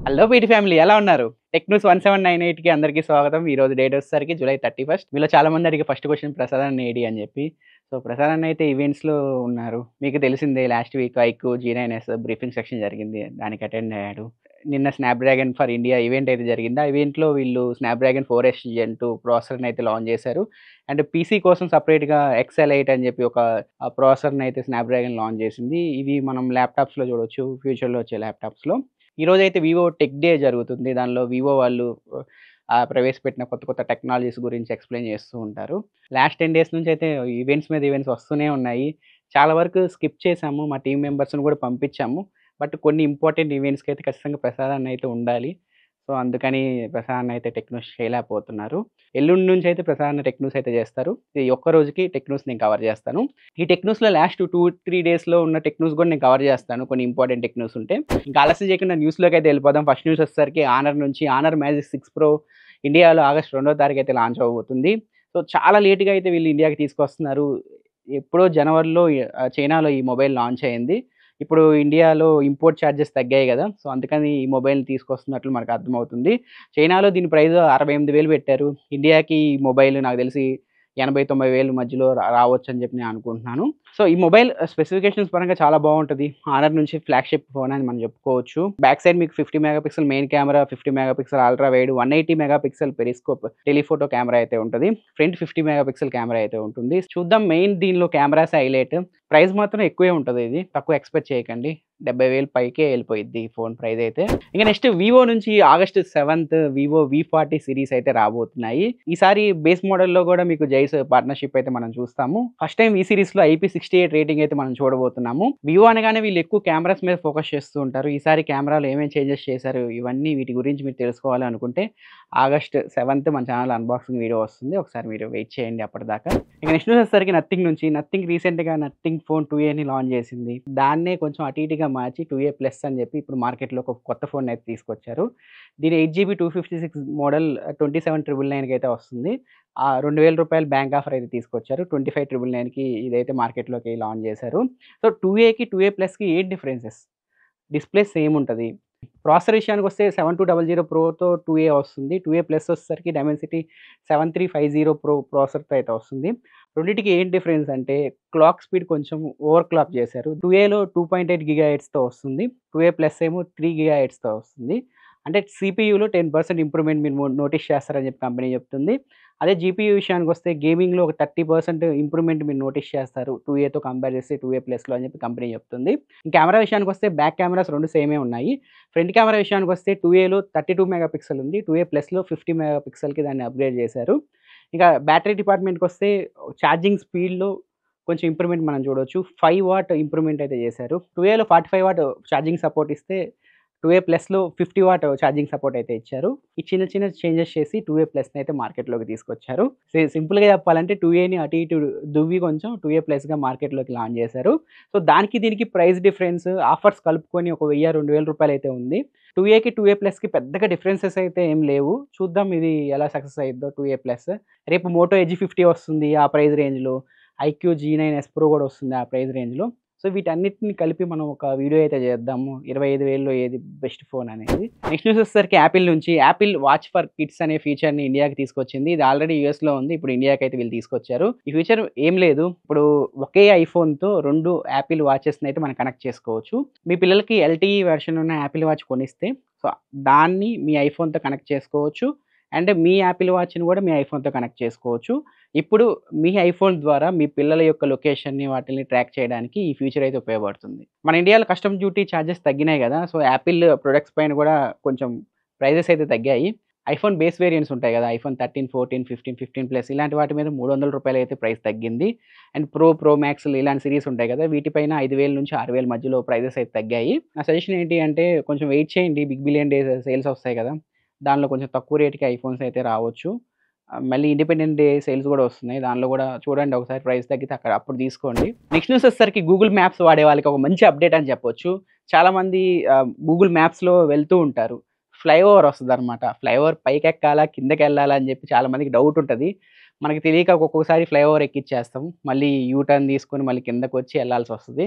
Hello PT family ఎలా ఉన్నారు? Tech news 1798కి అందరికీ స్వాగతం. ఈరోజు డేట్ వచ్చేసరికి జూలై 31. మీలో చాలామంది అడిగే ఫస్ట్ క్వెషన్ ప్రసాద్ అన్న ఏడి అని చెప్పి. సో, ప్రసాద్ అన్న అయితే ఈవెంట్స్‌లో ఉన్నారు. మీకు తెలిసిందే లాస్ట్ వీక్ ఐక్యూ, జీ9ఎస్ బ్రీఫింగ్ సెక్షన్ జరిగింది. దానికి అటెండ్ అయ్యాడు. నిన్న స్నాప్‌డ్రాగన్ ఫర్ ఇండియా ఈవెంట్ అయితే జరిగింది. ఆ ఈవెంట్‌లో వీళ్ళు స్నాప్‌డ్రాగన్ 4S జెన్ 2 ప్రాసెసర్‌ని అయితే లాంచ్ చేశారు. అండ్ పీసీ కోసం సెపరేట్‌గా ఎక్సెల్ 8 అని చెప్పి ఒక ప్రాసెసర్‌ని అయితే స్నాప్‌డ్రాగన్ లాంచ్ చేసింది. ఇవి మనం ల్యాప్‌టాప్స్‌లో చూడొచ్చు. ఫ్యూచర్‌లో వచ్చే ల్యాప్‌టాప్స్‌లో. ఈరోజైతే వివో టెక్ డే జరుగుతుంది. దానిలో వివో వాళ్ళు ప్రవేశపెట్టిన కొత్త కొత్త టెక్నాలజీస్ గురించి ఎక్స్‌ప్లెయిన్ చేస్తూ ఉంటారు. లాస్ట్ 10 డేస్ నుంచి అయితే ఈవెంట్స్ మీద ఈవెంట్స్ వస్తూనే ఉన్నాయి. చాలా వరకు స్కిప్ చేశాము. మా టీమ్ మెంబర్స్‌ని కూడా పంపించాము. బట్ కొన్ని ఇంపార్టెంట్ ఈవెంట్స్‌కైతే ఖచ్చితంగా ప్రసాద్ అన్న అయితే ఉండాలి. సో, అందుకని ప్రసాద్ అన్న అయితే టెక్ న్యూస్ చేయలేకపోతున్నారు. ఎల్లుండి నుంచి అయితే ప్రసాద్ అన్న టెక్ న్యూస్ అయితే చేస్తారు. ఈ ఒక్క రోజుకి టెక్ న్యూస్ నేను కవర్ చేస్తాను. ఈ టెక్ న్యూస్‌లో లాస్ట్ 2, 3 డేస్‌లో ఉన్న టెక్ న్యూస్ కూడా నేను కవర్ చేస్తాను. కొన్ని ఇంపార్టెంట్ టెక్ న్యూస్ ఉంటే. ఇంకా ఆలస్యం చేయకుండా న్యూస్‌లోకి అయితే వెళ్ళిపోదాం. ఫస్ట్ న్యూస్ వచ్చేసరికి హానర్ నుంచి హానర్ మ్యాజిక్ 6 ప్రో ఇండియాలో ఆగస్ట్ 2వ తారీఖు అయితే లాంచ్ అవ్వబోతుంది. సో, చాలా లేట్‌గా అయితే వీళ్ళు ఇండియాకి తీసుకొస్తున్నారు. ఎప్పుడో జనవరిలో చైనాలో ఈ మొబైల్ లాంచ్ అయింది. ఇప్పుడు ఇండియాలో ఇంపోర్ట్ చార్జెస్ తగ్గాయి గదా! సో, అందుకని ఈ మొబైల్‌ని తీసుకొస్తున్నట్లు మనకు అర్థమవుతుంది. చైనాలో దీని ప్రైస్ 68,000 పెట్టారు. ఇండియాకి ఈ మొబైల్ నాకు తెలిసి 80,000-90,000 మధ్యలో రావచ్చని చెప్పి నేను అనుకుంటున్నాను. సో, ఈ మొబైల్ స్పెసిఫికేషన్స్ పరంగా చాలా బావుంటది. హానర్ నుంచి ఫ్లాగ్‌షిప్ ఫోన్ అని మనం చెప్పుకోవచ్చు. బ్యాక్ సైడ్ మీకు 50 megapixel main camera, 50 megapixel ultra wide, 180 megapixel periscope telephoto camera అయితే ఉంటది. ఫ్రంట్ 50 మెగాపిక్సెల్ కెమెరా అయితే ఉంటుంది. చూద్దాం మెయిన్ దీనిలో కెమెరాస్ హైలైట్. ప్రైస్ మాత్రం ఎక్కువే ఉంటది ఇది. తక్కువ ఎక్స్‌పెక్ట్ చేయకండి. 70,000 పైకే ఎళ్ళిపోయిద్ది ఈ ఫోన్ ప్రైస్ అయితే. ఇక నెక్స్ట్ వివో నుంచి ఆగస్ట్ 7థ్ వివో వి40 సిరీస్ అయితే రాబోతున్నాయి. ఈసారి బేస్ మోడల్‌లో కూడా మీకు జైస్ పార్ట్నర్‌షిప్ అయితే మనం చూస్తాము. ఫస్ట్ టైమ్ ఈ సిరీస్‌లో IP68 రేటింగ్ అయితే మనం చూడబోతున్నాము. వివో అనగానే వీళ్ళు ఎక్కువ కెమెరాస్ మీద ఫోకస్ చేస్తూ ఉంటారు. ఈసారి కెమెరాలో ఏమేం చేంజెస్ చేశారు ఇవన్నీ వీటి గురించి మీరు తెలుసుకోవాలి అనుకుంటే ఆగస్ట్ 7థ్ మన ఛానల్ అన్బాక్సింగ్ వీడియో వస్తుంది. ఒకసారి మీరు వెయిట్ చేయండి అప్పటిదాకా. ఇక నెక్స్ట్ న్యూస్ వచ్చేసరికి నథింగ్ నుంచి నథింగ్ రీసెంట్‌గా నథింగ్ ఫోన్ 2ఏని లాంచ్ చేసింది. దాన్నే కొంచెం అటు ఇటుగా మార్చి 2ఏ ప్లస్ అని చెప్పి ఇప్పుడు మార్కెట్‌లోకి ఒక కొత్త ఫోన్‌ని అయితే తీసుకొచ్చారు. దీని 8GB 256 మోడల్ 27,999కి అయితే వస్తుంది. రూ. 2,000 బ్యాంక్ ఆఫర్ అయితే తీసుకొచ్చారు. 25,999కి ఇదైతే మార్కెట్‌లోకి లాంచ్ చేశారు. సో, 2ఏకి 2ఏ ప్లస్‌కి ఏంటి డిఫరెన్సెస్? డిస్‌ప్లే సేమ్ ఉంటది. ప్రాసెసర్ విషయానికొస్తే 7200 ప్రోతో 2ఏ వస్తుంది. 2ఏ ప్లస్ వచ్చేసరికి డైమెన్సిటీ 7350 ప్రో ప్రాసెసర్‌తో అయితే వస్తుంది. రెండిటికి ఏం డిఫరెన్స్ అంటే క్లాక్ స్పీడ్ కొంచెం ఓవర్ క్లాక్ చేశారు. 2ఏలో 2.8 గిగాహెర్ట్జ్‌తో వస్తుంది. 2ఏ ప్లస్ ఏమో 3 గిగాహెర్ట్జ్‌తో వస్తుంది. అంటే సీపీయూలో 10% ఇంప్రూవ్‌మెంట్ మీరు నోటీస్ చేస్తారని చెప్పి కంపెనీ చెప్తుంది. అదే జీపీయూ విషయానికొస్తే గేమింగ్‌లో ఒక 30% ఇంప్రూవ్‌మెంట్ మీరు నోటీస్ చేస్తారు. 2ఏతో కంపేర్ చేస్తే 2ఏ ప్లస్‌లో అని చెప్పి కంపెనీ చెప్తుంది. కెమెరా విషయానికొస్తే బ్యాక్ కెమెరాస్ 2 సేమే ఉన్నాయి. ఫ్రంట్ కెమెరా విషయానికొస్తే 2ఏలో 32 మెగాపిక్సెల్ ఉంది. 2ఏ ప్లస్‌లో 50 మెగాపిక్సెల్‌కి దాన్ని అప్‌గ్రేడ్ చేశారు. ఇక బ్యాటరీ డిపార్ట్‌మెంట్‌కొస్తే ఛార్జింగ్ స్పీడ్‌లో కొంచెం ఇంప్రూవ్‌మెంట్ మనం చూడొచ్చు. 5 వాట్ ఇంప్రూవ్‌మెంట్ అయితే చేశారు. 2ఏలో 45 వాట్ ఛార్జింగ్ సపోర్ట్ ఇస్తే 2ఏ ప్లస్‌లో 50 వాట్ ఛార్జింగ్ సపోర్ట్ అయితే ఇచ్చారు. ఈ చిన్న చిన్న చేంజెస్ చేసి 2ఏ ప్లస్‌ని అయితే మార్కెట్‌లోకి తీసుకొచ్చారు. సింపుల్‌గా చెప్పాలంటే 2ఏని అటు ఇటు దువ్వి కొంచెం 2ఏ ప్లస్‌గా మార్కెట్‌లోకి లాంచ్ చేశారు. సో, దానికి దీనికి ప్రైస్ డిఫరెన్స్ ఆఫర్స్ కలుపుకొని ఒక 1000, 2000 రూపాయలైతే ఉంది. 2ఏకి 2ఏ ప్లస్‌కి పెద్దగా డిఫరెన్సెస్ అయితే ఏం లేవు. చూద్దాం ఇది ఎలా సక్సెస్ అయ్యిద్దో 2ఏ ప్లస్. రేపు మోటో ఎడ్జ్ 50 వస్తుంది ఆ ప్రైస్ రేంజ్‌లో. ఐక్యూ జీ9ఎస్ ప్రో కూడా వస్తుంది ఆ ప్రైస్ రేంజ్‌లో. సో, వీటన్నిటిని కలిపి మనం ఒక వీడియో అయితే చేద్దాము. 25,000లో ఏది బెస్ట్ ఫోన్ అనేది. నెక్స్ట్ న్యూస్ వచ్చేసరికి యాపిల్ నుంచి యాపిల్ వాచ్ ఫర్ కిడ్స్ అనే ఫీచర్‌ని ఇండియాకి తీసుకొచ్చింది. ఇది ఆల్రెడీ యూఎస్‌లో ఉంది. ఇప్పుడు ఇండియాకి అయితే వీళ్ళు తీసుకొచ్చారు. ఈ ఫీచర్ ఏం లేదు. ఇప్పుడు ఒకే ఐఫోన్‌తో 2 యాపిల్ వాచెస్‌ని అయితే మనం కనెక్ట్ చేసుకోవచ్చు. మీ పిల్లలకి ఎల్టీఈ వెర్షన్ ఉన్న యాపిల్ వాచ్ కొనిస్తే సో, దాన్ని మీ ఐఫోన్‌తో కనెక్ట్ చేసుకోవచ్చు. అండ్ మీ యాపిల్ వాచ్‌ని కూడా మీ ఐఫోన్‌తో కనెక్ట్ చేసుకోవచ్చు. ఇప్పుడు మీ ఐఫోన్ ద్వారా మీ పిల్లల యొక్క లొకేషన్‌ని వాటిల్ని ట్రాక్ చేయడానికి ఈ ఫీచర్ అయితే ఉపయోగపడుతుంది. మన ఇండియాలో కస్టమ్ డ్యూటీ చార్జెస్ తగ్గినాయి గదా! సో, యాపిల్ ప్రొడక్ట్స్ పైన గూడా కొంచెం ప్రైజెస్ అయితే తగ్గాయి. ఐఫోన్ బేస్ వేరియంట్స్ ఉంటాయి గదా! ఐఫోన్ 13, 14, 15, 15 ప్లస్ ఇలాంటి వాటి మీద రూ. 300 అయితే ప్రైస్ తగ్గింది. అండ్ ప్రో మ్యాక్స్‌లు ఇలాంటి సీరీస్ ఉంటాయి గదా! వీటిపైన 5,000 నుంచి 6,000 మధ్యలో ప్రైజెస్ అయితే తగ్గాయి. నా సజెషన్ ఏంటి అంటే కొంచెం వెయిట్ చేయండి. బిగ్ బిలియన్ డేస్ సేల్స్ వస్తాయి గదా! దానిలో కొంచెం తక్కువ రేట్‌కి ఐఫోన్స్ అయితే రావచ్చు. మళ్ళీ ఇండిపెండెంట్ డే సేల్స్ గూడా వస్తున్నాయి. దానిలో గూడా చూడండి ఒకసారి ప్రైస్ తగ్గితే అప్పుడు తీసుకోండి. నెక్స్ట్ న్యూస్ వచ్చేసరికి గూగుల్ మ్యాప్స్ వాడే వాళ్ళకి ఒక మంచి అప్డేట్ అని చెప్పొచ్చు. చాలామంది గూగుల్ మ్యాప్స్‌లో వెళ్తూ ఉంటారు. ఫ్లైఓవర్ వస్తదనమాట. ఫ్లైఓవర్ పైకెక్కాలా? కిందకెళ్ళాలా? అని చెప్పి చాలామందికి డౌట్ ఉంటది. మనకి తెలియక ఒక్కొక్కసారి ఫ్లైఓవర్ ఎక్కిచ్చేస్తాం. మళ్ళీ యూ టర్న్ తీసుకొని మళ్ళీ కిందకొచ్చి ఎళ్ళాల్సొస్తది.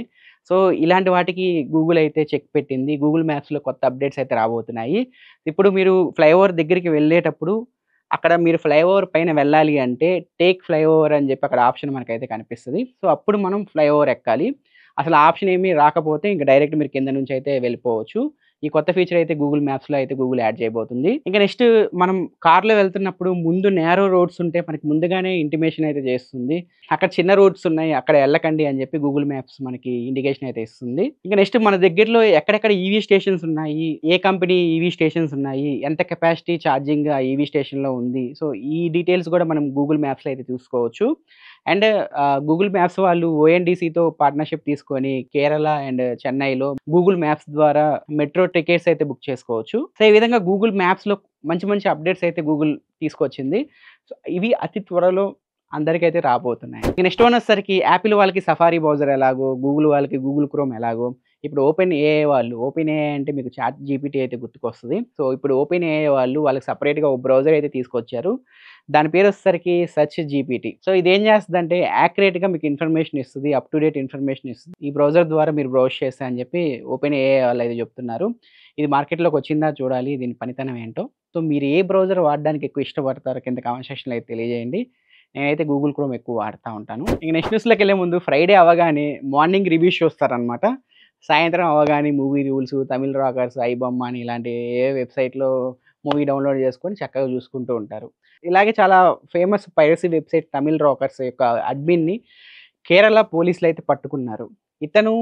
సో, ఇలాంటి వాటికి గూగుల్ అయితే చెక్ పెట్టింది. గూగుల్ మ్యాప్స్‌లో కొత్త అప్‌డేట్స్ అయితే రాబోతున్నాయి. ఇప్పుడు మీరు ఫ్లైఓవర్ దగ్గరికి వెళ్ళేటప్పుడు అక్కడ మీరు ఫ్లైఓవర్ పైన వెళ్ళాలి అంటే టేక్ ఫ్లైఓవర్ అని చెప్పి అక్కడ ఆప్షన్ మనకైతే కనిపిస్తది. సో, అప్పుడు మనం ఫ్లైఓవర్ ఎక్కాలి. అసలు ఆప్షన్ ఏమీ రాకపోతే ఇంక డైరెక్ట్ మీరు కింద నుంచి అయితే వెళ్ళిపోవచ్చు. ఈ కొత్త ఫీచర్ అయితే గూగుల్ మ్యాప్స్‌లో అయితే గూగుల్ యాడ్ చేయబోతుంది. ఇంక నెక్స్ట్ మనం కార్‌లో వెళ్తున్నప్పుడు ముందు నేరో రోడ్స్ ఉంటే మనకి ముందుగానే ఇంటిమేషన్ అయితే చేస్తుంది. అక్కడ చిన్న రోడ్స్ ఉన్నాయి. అక్కడ ఎళ్ళకండి అని చెప్పి గూగుల్ మ్యాప్స్ మనకి ఇండికేషన్ అయితే ఇస్తుంది. ఇంక నెక్స్ట్ మన దగ్గరలో ఎక్కడెక్కడ ఈవీ స్టేషన్స్ ఉన్నాయి, ఏ కంపెనీ ఈవీ స్టేషన్స్ ఉన్నాయి, ఎంత కెపాసిటీ ఛార్జింగ్ ఆ ఈవీ స్టేషన్‌లో ఉంది. సో, ఈ డీటెయిల్స్ కూడా మనం గూగుల్ మ్యాప్స్‌లో అయితే చూసుకోవచ్చు. అండ్ గూగుల్ మ్యాప్స్ వాళ్ళు ఓఎన్‌డీసీతో పార్ట్నర్‌షిప్ తీసుకొని కేరళ అండ్ చెన్నైలో గూగుల్ మ్యాప్స్ ద్వారా మెట్రో టికెట్స్ అయితే బుక్ చేసుకోవచ్చు. సో, ఈ విధంగా గూగుల్ మ్యాప్స్‌లో మంచి మంచి అప్‌డేట్స్ అయితే గూగుల్ తీసుకొచ్చింది. సో, ఇవి అతి త్వరలో అందరికైతే రాబోతున్నాయి. ఇక నెక్స్ట్ వన్ వచ్చేసరికి యాపిల్ వాళ్ళకి సఫారీ బ్రౌజర్ ఎలాగో, గూగుల్ వాళ్ళకి గూగుల్ క్రోమ్ ఎలాగో, ఇప్పుడు ఓపెన్ ఏఐ వాళ్ళు ఓపెన్ ఏఐ అంటే మీకు చాట్ జీపీటీ అయితే గుర్తుకొస్తది. సో, ఇప్పుడు ఓపెన్ ఏఐ వాళ్ళు వాళ్ళకి సెపరేట్‌గా ఒక బ్రౌజర్ అయితే తీసుకొచ్చారు. దాని పేరొచ్చేసరికి సెర్చ్ జీపీటీ. సో, ఇదేం చేస్తదంటే యాక్యురేట్‌గా మీకు ఇన్ఫర్మేషన్ ఇస్తది. అప్ టు డేట్ ఇన్ఫర్మేషన్ ఇస్తది. ఈ బ్రౌజర్ ద్వారా మీరు బ్రౌజ్ చేస్తే అని చెప్పి ఓపెన్ ఏఐ వాళ్ళైతే చెప్తున్నారు. ఇది మార్కెట్‌లోకి వచ్చిందా చూడాలి. దీని పనితనం ఏంటో. సో, మీరు ఏ బ్రౌజర్ వాడడానికి ఎక్కువ ఇష్టపడతారో కింద కామెంట్ సెక్షన్‌లో అయితే తెలియజేయండి. నేనైతే గూగుల్ క్రోమ్ ఎక్కువ వాడతా ఉంటాను. ఇంక నెక్స్ట్ న్యూస్‌లోకెళ్ళే ముందు ఫ్రైడే అవ్వగానే మార్నింగ్ రివ్యూస్ చూస్తారనమాట. సాయంత్రం అవ్వగానే movie rules, Tamil rockers, iBomma అని ఇలాంటి ఏ వెబ్‌సైట్‌లో మూవీ డౌన్‌లోడ్ చేసుకొని చక్కగా చూసుకుంటూ ఉంటారు. ఇలాగే చాలా famous piracy website Tamil rockers యొక్క అడ్మిన్‌ని కేరళ పోలీసులైతే పట్టుకున్నారు. ఇతను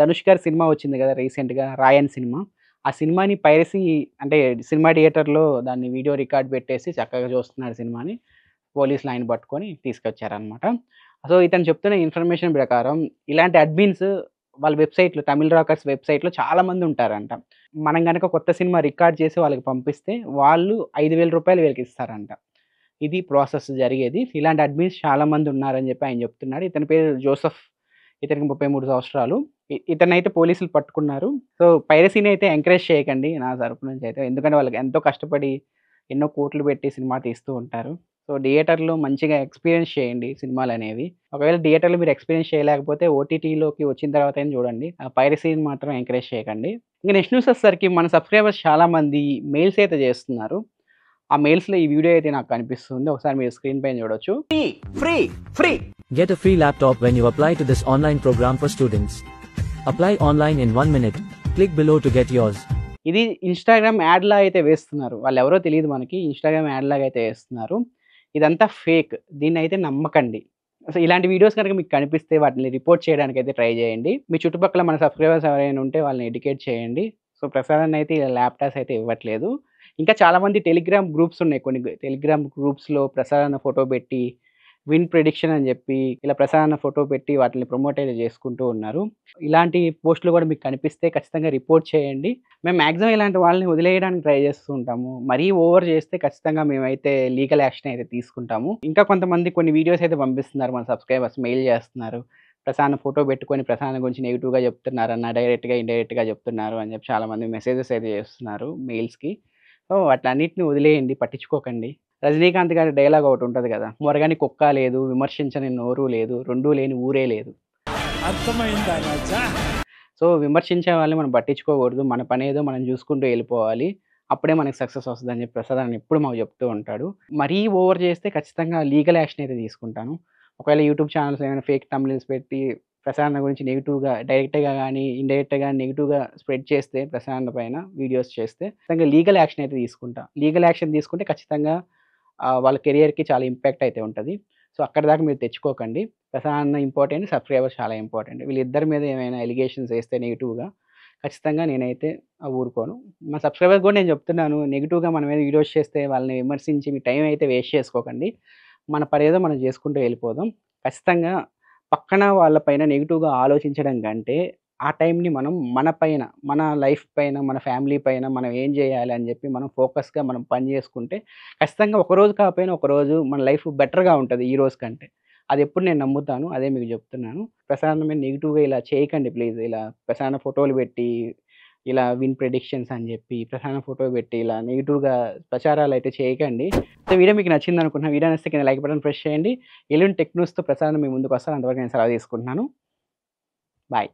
'ధనుష్' గారి సినిమా వచ్చింది కదా! రీసెంట్‌గా 'రాయన్' సినిమా. ఆ సినిమాని పైరసీ అంటే సినిమా థియేటర్‌లో దాన్ని వీడియో రికార్డ్ పెట్టేసి చక్కగా చూస్తున్నాడు సినిమాని. పోలీసులు ఆయన పట్టుకొని తీసుకొచ్చారనమాట. సో, ఇతను చెప్తున్న ఇన్ఫర్మేషన్ ప్రకారం ఇలాంటి అడ్మిన్స్ వాళ్ళ వెబ్‌సైట్‌లో తమిళ్ రాకర్స్ వెబ్‌సైట్‌లో చాలామంది ఉంటారంట. మనం గనక కొత్త సినిమా రికార్డ్ చేసి వాళ్ళకి పంపిస్తే వాళ్ళు రూ. 5,000 వీళ్ళకిస్తారంట. ఇది ప్రాసెస్ జరిగేది. ఇలాంటి అడ్మిన్స్ చాలా మంది ఉన్నారని చెప్పి ఆయన చెప్తున్నాడు. ఇతని పేరు జోసెఫ్. ఇతనికి 33 సంవత్సరాలు. ఇతన్నైతే పోలీసులు పట్టుకున్నారు. సో, పైరసీని అయితే ఎంకరేజ్ చేయకండి నా తరపు నుంచి అయితే. ఎందుకంటే వాళ్ళకి ఎంతో కష్టపడి ఎన్నో కోట్లు పెట్టి సినిమా తీస్తూ ఉంటారు. సో, థియేటర్‌లో మంచిగా ఎక్స్‌పీరియన్స్ చేయండి సినిమాలనేవి. ఒకవేళ థియేటర్‌లో మీరు ఎక్స్‌పీరియన్స్ చేయలేకపోతే ఓటీటీలోకి వచ్చిన తర్వాతైనా చూడండి. ఆ పైరసీని మాత్రం ఎంకరేజ్ చేయకండి. ఇంక నెక్స్ట్ న్యూస్ వచ్చేసరికి మన సబ్‌స్క్రైబర్స్ చాలామంది మెయిల్స్ అయితే చేస్తున్నారు. ఆ మెయిల్స్‌లో ఈ వీడియో అయితే నాకు కనిపిస్తుంది. ఒకసారి మీరు స్క్రీన్ పైన చూడొచ్చు. Free free Get a free laptop when you apply to this online program for students. Apply online in 1 minute. Click below to get yours. ఇది ఇన్‌స్టాగ్రామ్ యాడ్‌లా అయితే వేస్తున్నారు. వాళ్ళెవరో తెలీదు మనకి. ఇన్‌స్టాగ్రామ్ యాడ్‌లాగా అయితే వేస్తున్నారు. ఇదంతా ఫేక్. దీన్నయితే నమ్మకండి. అసలు ఇలాంటి వీడియోస్ గనుక మీకు కనిపిస్తే వాటిని రిపోర్ట్ చేయడానికైతే ట్రై చేయండి. మీ చుట్టుపక్కల మన సబ్‌స్క్రైబర్స్ ఎవరైనా ఉంటే వాళ్ళని ఎడ్యుకేట్ చేయండి. సో, ప్రసాద్ అయితే ల్యాప్‌టాప్స్ అయితే ఇవ్వట్లేదు. ఇంకా చాలామంది టెలిగ్రామ్ గ్రూప్స్ ఉన్నాయి. కొన్ని టెలిగ్రామ్ గ్రూప్స్‌లో ప్రసాద్ అన్న ఫోటో పెట్టి విన్ ప్రిడిక్షన్ అని చెప్పి ఇలా ప్రసాద్ అన్న ఫోటో పెట్టి వాటిని ప్రమోట్ అయితే చేసుకుంటూ ఉన్నారు. ఇలాంటి పోస్టులు కూడా మీకు కనిపిస్తే ఖచ్చితంగా రిపోర్ట్ చేయండి. మేము మాక్సిమం ఇలాంటి వాళ్ళని వదిలేయడానికి ట్రై చేస్తూ ఉంటాము. మరీ ఓవర్ చేస్తే ఖచ్చితంగా మేమైతే లీగల్ యాక్షన్ అయితే తీసుకుంటాము. ఇంకా కొంతమంది కొన్ని వీడియోస్ అయితే పంపిస్తున్నారు మన సబ్‌స్క్రైబర్స్ మెయిల్ చేస్తున్నారు. ప్రసాద్ అన్న ఫోటో పెట్టుకొని ప్రసాద్ గురించి నెగెటివ్‌గా చెప్తున్నారన్న డైరెక్ట్‌గా, ఇండైరెక్ట్‌గా చెప్తున్నారు అని చెప్పి చాలామంది మెసేజెస్ అయితే చేస్తున్నారు మెయిల్స్‌కి. సో, వాటన్నిటిని వదిలేయండి. పట్టించుకోకండి. రజనీకాంత్ గారి డైలాగ్ ఒకటి ఉంటది కదా! మొరగని కుక్క లేదు, విమర్శించని నోరు లేదు, రెండూ లేని ఊరే లేదు. అర్థమైందా రాజా? సో, విమర్శించే వాళ్ళని మనం పట్టించుకోకూడదు. మన పనేదో మనం చూసుకుంటూ వెళ్ళిపోవాలి. అప్పుడే మనకి సక్సెస్ వస్తదని చెప్పి ప్రసాద్ అన్న ఎప్పుడు మాకు చెప్తూ ఉంటాడు. మరీ ఓవర్ చేస్తే ఖచ్చితంగా లీగల్ యాక్షన్ అయితే తీసుకుంటాను. ఒకవేళ యూట్యూబ్ ఛానెల్స్ ఏమైనా ఫేక్ థంబ్‌నెయిల్స్ పెట్టి ప్రసాద్ అన్న గురించి నెగెటివ్‌గా డైరెక్ట్‌గా గానీ, ఇండైరెక్ట్‌గా నెగెటివ్‌గా స్ప్రెడ్ చేస్తే ప్రసాద్ అన్న పైన వీడియోస్ చేస్తే ఖచ్చితంగా లీగల్ యాక్షన్ అయితే తీసుకుంటా. లీగల్ యాక్షన్ తీసుకుంటే ఖచ్చితంగా వాళ్ళ కెరియర్‌కి చాలా ఇంపాక్ట్ అయితే ఉంటది. సో, అక్కడి దాకా మీరు తెచ్చుకోకండి. ప్రసాద్ అన్న ఇంపార్టెంట్, సబ్‌స్క్రైబర్స్ చాలా ఇంపార్టెంట్. వీళ్ళిద్దరి మీద ఏమైనా అలిగేషన్స్ ఏస్తే నెగెటివ్‌గా ఖచ్చితంగా నేనైతే ఊరుకోను. మా సబ్‌స్క్రైబర్స్ కూడా నేను చెప్తున్నాను. నెగెటివ్‌గా మన మీద వీడియోస్ చేస్తే వాళ్ళని విమర్శించి మీ టైం అయితే వేస్ట్ చేసుకోకండి. మన పనేదో మనం చేసుకుంటూ వెళ్ళిపోదాం. ఖచ్చితంగా పక్కన వాళ్ళ పైన నెగెటివ్‌గా ఆలోచించడం కంటే, ఆ టైంని మనం మన పైన, మన లైఫ్ పైన, మన ఫ్యామిలీ పైన మనం ఏం చేయాలి అని చెప్పి మనం ఫోకస్‌గా మనం పని చేసుకుంటే, ఖచ్చితంగా ఒకరోజు కాకపోయినా ఒకరోజు మన లైఫ్ బెటర్‌గా ఉంటది ఈ రోజు కంటే. అదెప్పుడు నేను నమ్ముతాను. అదే మీకు చెప్తున్నాను. ప్రశాంతమైన నెగెటివ్‌గా ఇలా చేయకండి ప్లీజ్. ఇలా ప్రశాంత ఫోటోలు పెట్టి, ఇలా విన్ ప్రెడిక్షన్స్ అని చెప్పి ప్రధాన ఫోటో పెట్టి ఇలా నెగిటివ్గా ప్రచారాలు అయితే చేయకండి. సో వీడియో మీకు నచ్చింది అనుకుంటున్నా. వీడియో నచ్చితే కింద లైక్ బటన్ ప్రెస్ చేయండి. ఎల్లుండి టెక్ న్యూస్తో ప్రసాదం మీ ముందుకు వస్తాను. అంతవరకు నేను సెలవు తీసుకుంటున్నాను. బాయ్.